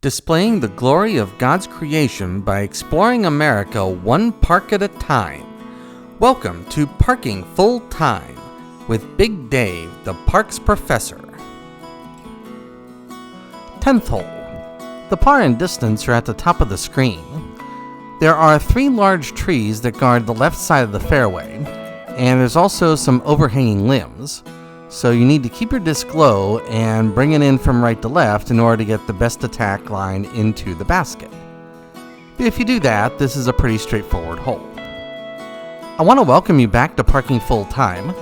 displaying the glory of God's creation by exploring America one park at a time. Welcome to Parking Full Time with Big Dave, the park's professor. 10th hole. The par and distance are at the top of the screen. There are 3 large trees that guard the left side of the fairway, and there's also some overhanging limbs. So you need to keep your disc low and bring it in from right to left in order to get the best attack line into the basket. If you do that, this is a pretty straightforward hole. I want to welcome you back to Parking Full Time.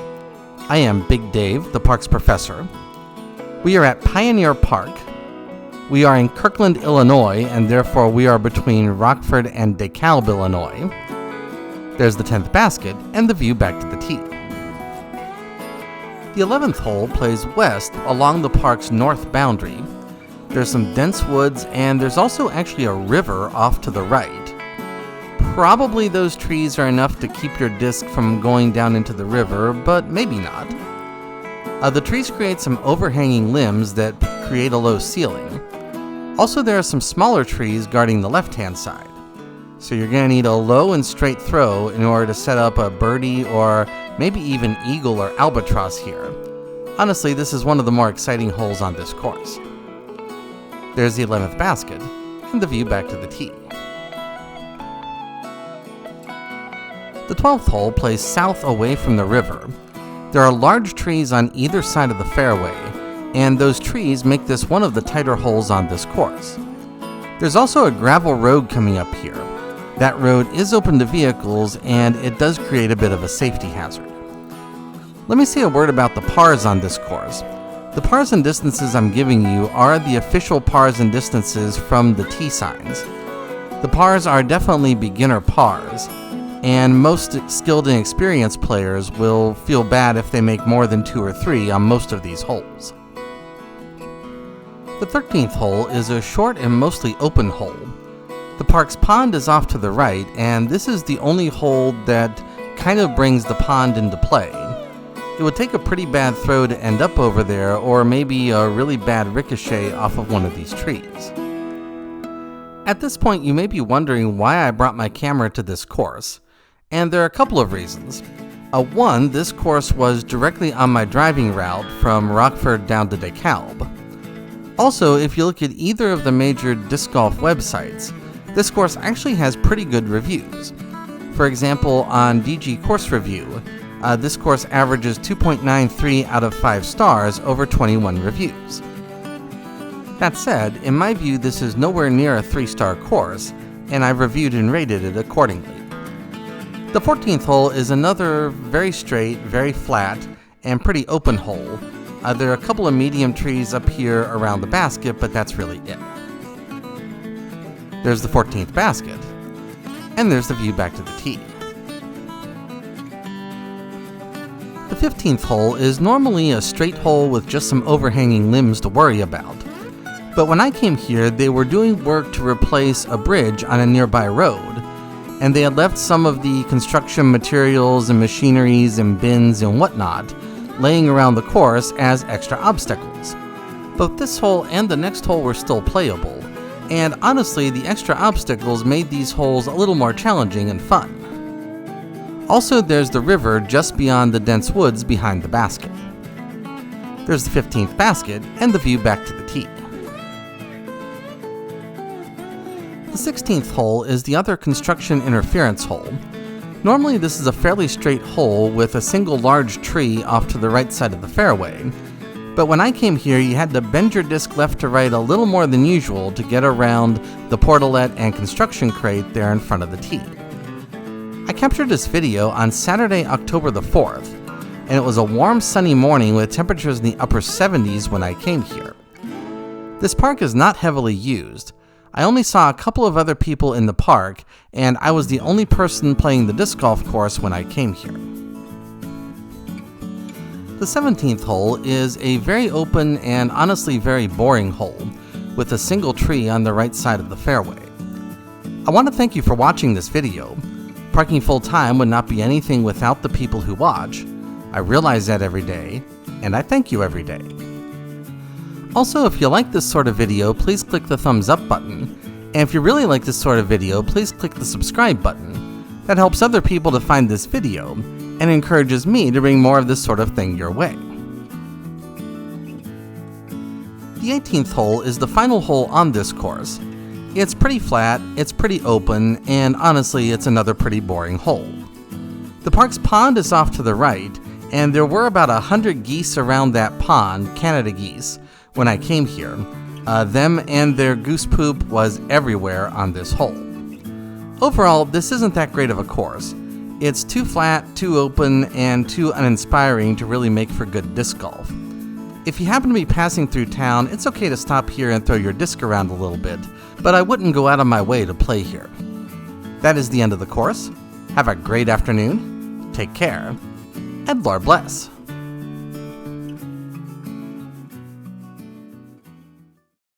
I am Big Dave, the park's professor. We are at Pioneer Park. We are in Kirkland, Illinois, and therefore we are between Rockford and DeKalb, Illinois. There's the 10th basket and the view back to the tee. The 11th hole plays west along the park's north boundary. There's some dense woods, and there's also actually a river off to the right. Probably those trees are enough to keep your disc from going down into the river, but maybe not. The trees create some overhanging limbs that create a low ceiling. Also, there are some smaller trees guarding the left-hand side. So you're going to need a low and straight throw in order to set up a birdie or maybe even eagle or albatross here. Honestly, this is one of the more exciting holes on this course. There's the 11th basket and the view back to the tee. The 12th hole plays south away from the river. There are large trees on either side of the fairway, and those trees make this one of the tighter holes on this course. There's also a gravel road coming up here. That road is open to vehicles, and it does create a bit of a safety hazard. Let me say a word about the pars on this course. The pars and distances I'm giving you are the official pars and distances from the tee signs. The pars are definitely beginner pars, and most skilled and experienced players will feel bad if they make more than 2 or 3 on most of these holes. The 13th hole is a short and mostly open hole. The park's pond is off to the right, and this is the only hole that kind of brings the pond into play. It would take a pretty bad throw to end up over there, or maybe a really bad ricochet off of one of these trees. At this point, you may be wondering why I brought my camera to this course, and there are a couple of reasons. One, this course was directly on my driving route from Rockford down to DeKalb. Also, if you look at either of the major disc golf websites, this course actually has pretty good reviews. For example, on DG Course Review, this course averages 2.93 out of 5 stars over 21 reviews. That said, in my view, this is nowhere near a 3-star course, and I've reviewed and rated it accordingly. The 14th hole is another very straight, very flat, and pretty open hole. There are a couple of medium trees up here around the basket, but that's really it. There's the 14th basket, and there's the view back to the tee. The 15th hole is normally a straight hole with just some overhanging limbs to worry about. But when I came here, they were doing work to replace a bridge on a nearby road, and they had left some of the construction materials and machineries and bins and whatnot laying around the course as extra obstacles. Both this hole and the next hole were still playable, and honestly, the extra obstacles made these holes a little more challenging and fun. Also, there's the river just beyond the dense woods behind the basket. There's the 15th basket and the view back to the tee. The 16th hole is the other construction interference hole. Normally, this is a fairly straight hole with a single large tree off to the right side of the fairway. But when I came here, you had to bend your disc left to right a little more than usual to get around the portalet and construction crate there in front of the tee. I captured this video on Saturday, October the 4th, and it was a warm, sunny morning with temperatures in the upper 70s when I came here. This park is not heavily used. I only saw a couple of other people in the park, and I was the only person playing the disc golf course when I came here. The 17th hole is a very open and honestly very boring hole, with a single tree on the right side of the fairway. I want to thank you for watching this video. Parking Full Time would not be anything without the people who watch. I realize that every day, and I thank you every day. Also, if you like this sort of video, please click the thumbs up button. And if you really like this sort of video, please click the subscribe button. That helps other people to find this video and encourages me to bring more of this sort of thing your way. The 18th hole is the final hole on this course. It's pretty flat, it's pretty open, and honestly, it's another pretty boring hole. The park's pond is off to the right, and there were about 100 geese around that pond, Canada geese, when I came here. Them and their goose poop was everywhere on this hole. Overall, this isn't that great of a course. It's too flat, too open, and too uninspiring to really make for good disc golf. If you happen to be passing through town, it's okay to stop here and throw your disc around a little bit, but I wouldn't go out of my way to play here. That is the end of the course. Have a great afternoon, take care, and Lord bless.